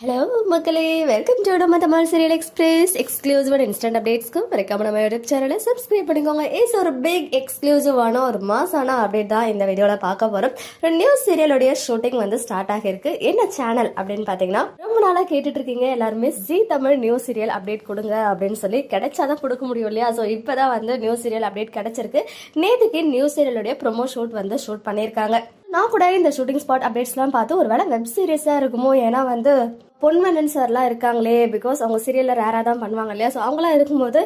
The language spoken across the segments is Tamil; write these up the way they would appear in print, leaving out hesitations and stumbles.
ஹலோ மக்களே, வெல்கம் டு நம்ம Tamil serial express. Exclusive and instant அப்டேட்ஸ்க்கு மறக்காம நம்ம யூடியூப் சேனலை சப்ஸ்கிரைப் பண்ணிக்கோங்க. இஸ் ஒரு பிக் எக்ஸ்க்ளூசிவான ஒரு மாசான அப்டேட் தான் இந்த வீடியோல பார்க்க போறோம். ஒரு நியூ சீரியலுடைய ஷூட்டிங் வந்து ஸ்டார்ட் ஆகிருக்கு. என்ன சேனல் அப்படின்னு பாத்தீங்கன்னா, ரொம்ப நாளா கேட்டுட்டு இருக்கீங்க எல்லாருமே, G Tamil new serial update கொடுங்க அப்படின்னு சொல்லி. கிடைச்சாதான் கொடுக்க முடியும் இல்லையா? ஸோ இப்பதான் வந்து நியூ சீரியல் அப்டேட் கிடைச்சிருக்கு. நேற்றுக்கு நியூ சீரியலுடைய ப்ரொமோ ஷூட் வந்து ஷூட் பண்ணியிருக்காங்க. நான் கூட இந்த ஷூட்டிங் ஸ்பாட் அப்டேட்ஸ்லாம் பார்த்து ஒருவேளை வெப் சீரிஸா இருக்குமோ, ஏன்னா வந்து பொன்மனன் சார்லாம் இருக்காங்களே, பிகாஸ் அவங்க சீரியல்ல ரேரா தான் பண்ணுவாங்க இல்லையா? ஸோ அவங்களாம் இருக்கும்போது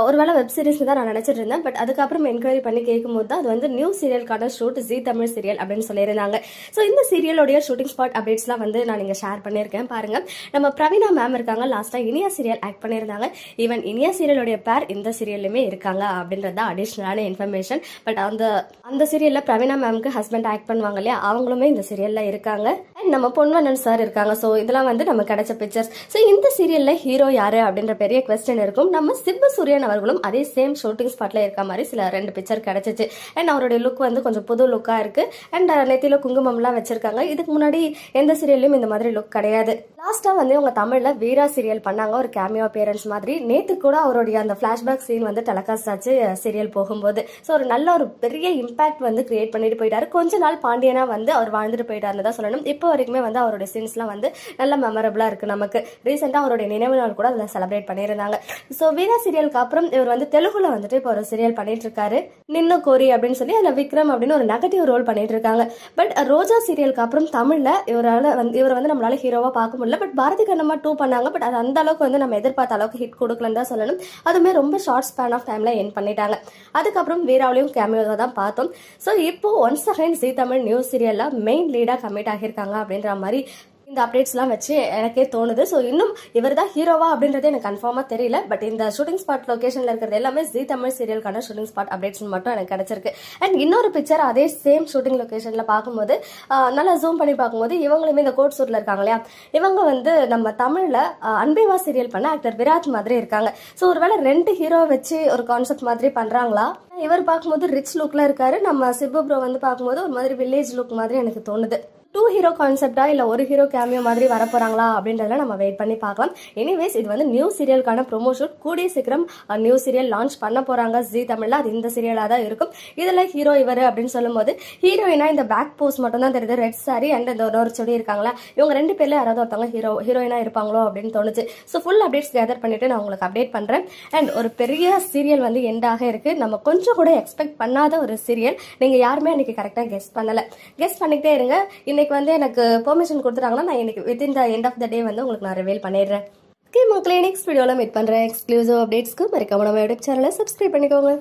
ஒருவேளை வெப் சீரிஸ் தான் நான் நினைச்சிட்டு இருந்தேன். பட் அதுக்கப்புறம் என்கொயரி பண்ணி கேட்கும்போது தான் அது வந்து நியூ சீரியலுக்கான ஷூட், ஜி தமிழ் சீரியல் அப்படின்னு சொல்லியிருந்தாங்க. ஸோ இந்த சீரியலோடைய ஷூட்டிங் ஸ்பாட் அப்டேட்ஸ்லாம் வந்து நான் இங்கே ஷேர் பண்ணியிருக்கேன் பாருங்க. நம்ம பிரவீனா மேம் இருக்காங்க, லாஸ்டா இனியா சீரியல் ஆக்ட் பண்ணியிருந்தாங்க. ஈவன் இனியா சீரியலுடைய பேர் இந்த சீரியல்லுமே இருக்காங்க அப்படின்றது அடிஷ்னலான இன்ஃபர்மேஷன். பட் அந்த சீரியல்ல பிரவீனா மேம்க்கு ஹஸ்பண்ட் ஆக்ட் பண்ணுவாங்க இல்லையா, அவங்களுமே இந்த சீரியல்ல இருக்காங்க. அண்ட் நம்ம பொன்வண்ணன் சார் இருக்காங்க. ஸோ இதெல்லாம் வந்து நம்ம கிடைச்ச பிக்சர்ஸ். ஸோ இந்த சீரியல்ல ஹீரோ யாரு அப்படின்ற பெரிய கொஸ்டின் இருக்கும். நம்ம சிம்பு சூரியன் அவர்களும் அதே சேம் ஷூட்டிங் ஸ்பாட்ல இருக்க மாதிரி சில 2 பிக்சர் கிடைச்சிச்சு. அண்ட் அவருடைய லுக் வந்து கொஞ்சம் புது லுக்கா இருக்கு. அண்ட் நெத்தியில குங்குமம்லாம் வச்சிருக்காங்க. இதுக்கு முன்னாடி எந்த சீரியல்லையும் இந்த மாதிரி லுக் கிடையாது. லாஸ்டா வந்து இவங்க தமிழ்ல வீரா சீரியல் பண்ணாங்க, ஒரு கேமியோ அப்பியரன்ஸ் மாதிரி. நேத்து கூட அவருடைய அந்த பிளாஷ்பேக் சீன் வந்து டெலிகாஸ்ட் ஆச்சு சீரியல் போகும்போது. ஸோ ஒரு நல்ல ஒரு பெரிய இம்பாக்ட் வந்து கிரியேட் பண்ணிட்டு போயிட்டாரு. கொஞ்ச நாள் பாண்டியனா வந்து அவர் வாழ்ந்துட்டு போயிட்டாருன்னு தான் சொல்லணும். இப்போ வரைக்குமே வந்து அவருடைய சீன்ஸ்லாம் வந்து நல்ல மெமரபிளா இருக்கு. நமக்கு ரீசெண்டா அவருடைய நினைவு நாள் கூட அதில் செலிப்ரேட் பண்ணியிருந்தாங்க. ஸோ வீரா சீரியலுக்கு அப்புறம் இவர் வந்து தெலுங்குல வந்துட்டு இப்போ ஒரு சீரியல் பண்ணிட்டு இருக்காரு, நின்னு கோரி அப்படின்னு சொல்லி. அதுல விக்ரம் அப்படின்னு ஒரு நெகட்டிவ் ரோல் பண்ணிட்டு இருக்காங்க. பட் ரோஜா சீரியலுக்கு அப்புறம் தமிழ்ல இவரை வந்து நம்மளால ஹீரோவா பார்க்க முடியல. பட் பாரதி கண்ணம்மா 2 பண்ணாங்க. பட் அது அந்த அளவுக்கு வந்து நம்ம எதிர்பார்த்த அளவுக்கு ஹிட் கொடுக்கலன்னு தான் சொல்லணும். அதுவுமே ரொம்ப ஷார்ட் ஸ்பேன் ஆஃப் டைம்ல என் பண்ணிட்டாங்க. அதுக்கப்புறம் வீராவிலையும் கேமியோவை தான் பார்த்தோம். ஸோ இப்போ once again G Tamil new சீரியல்ல மெயின் லீடா கமிட் ஆகியிருக்காங்க அப்படின்ற மாதிரி இந்த அப்டேட்ஸ்லாம் வச்சு எனக்கே தோணுது. ஸோ இன்னும் இவர் தான் ஹீரோவா அப்படின்றது எனக்கு கன்ஃபார்மா தெரியல. பட் இந்த ஷூட்டிங் ஸ்பாட் லொகேஷன்ல இருக்கிறது எல்லாமே ஜி தமிழ் சீரியலுக்கான ஷூட்டிங் ஸ்பாட் அப்டேட்ஸ் மட்டும் எனக்கு கிடைச்சிருக்கு. அண்ட் இன்னொரு பிக்சர் அதே சேம் ஷூட்டிங் லொகேஷன்ல பார்க்கும்போது, நல்லா ஜூம் பண்ணி பார்க்கும்போது, இவங்களுமே இந்த கோட் சூட்ல இருக்காங்க இல்லையா, இவங்க வந்து நம்ம தமிழ்ல அன்பேவா சீரியல் பண்ண ஆக்டர் விராஜ் மாதிரி இருக்காங்க. ஸோ ஒருவேளை 2 ஹீரோ வச்சு ஒரு கான்செப்ட் மாதிரி பண்றாங்களா? இவர் பார்க்கும்போது ரிச் லுக்ல இருக்காரு, நம்ம சிபு ப்ரோ வந்து பார்க்கும்போது ஒரு மாதிரி வில்லேஜ் லுக் மாதிரி எனக்கு தோணுது. 2 ஹீரோ கான்செப்டா இல்ல ஒரு ஹீரோ கேமியோ மாதிரி வரப்போறாங்களா அப்படின்றத நம்ம வெயிட் பண்ணி பார்க்கலாம். எனிவேஸ், இது வந்து நியூ சீரியலுக்கான ப்ரோமோ ஷூட். கூடிய சீக்கிரம் நியூ சீரியல் லான்ச் பண்ண போறாங்க ஜி தமிழ்ல. அது இந்த சீரியலா தான் இருக்கும். இதுல ஹீரோ இவர் அப்படின்னு சொல்லும் போது, ஹீரோயினா இந்த பேக் போஸ்ட் மட்டும் தான் தெரியுது, ரெட் சாரி அண்ட் இந்த ஒரு சொல்லி இருக்காங்களா, இவங்க 2 பேர்ல யாராவது ஒருத்தவங்க ஹீரோயினா இருப்பாங்களோ அப்படின்னு தோணுச்சு. ஸோ ஃபுல் அப்டேட்ஸ் கேதர் பண்ணிட்டு நான் உங்களுக்கு அப்டேட் பண்றேன். அண்ட் ஒரு பெரிய சீரியல் வந்து எண்டாக இருக்கு. நம்ம கொஞ்சம் கூட எக்ஸ்பெக்ட் பண்ணாத ஒரு சீரியல். நீங்க யாருமே இன்னைக்கு கரெக்டா கெஸ் பண்ணல. கெஸ் பண்ணிக்கிட்டே இருங்க. இன்னைக்கு வந்து எனக்கு பெர்மிஷன் கொடுத்துட்டாங்கன்னா நான் இன்னைக்கு within the end of the day வந்து உங்களுக்கு நான் ரிவீல் பண்ணிடுறேன். ஓகே மக்களே, நெக்ஸ்ட் வீடியோல மீட் பண்றேன். எக்ஸ்க்ளூசிவ் அப்டேட்ஸ்க்கு மறக்காம நம்ம யூடியூப் சேனலை சப்ஸ்கிரைப் பண்ணிக்கோங்க.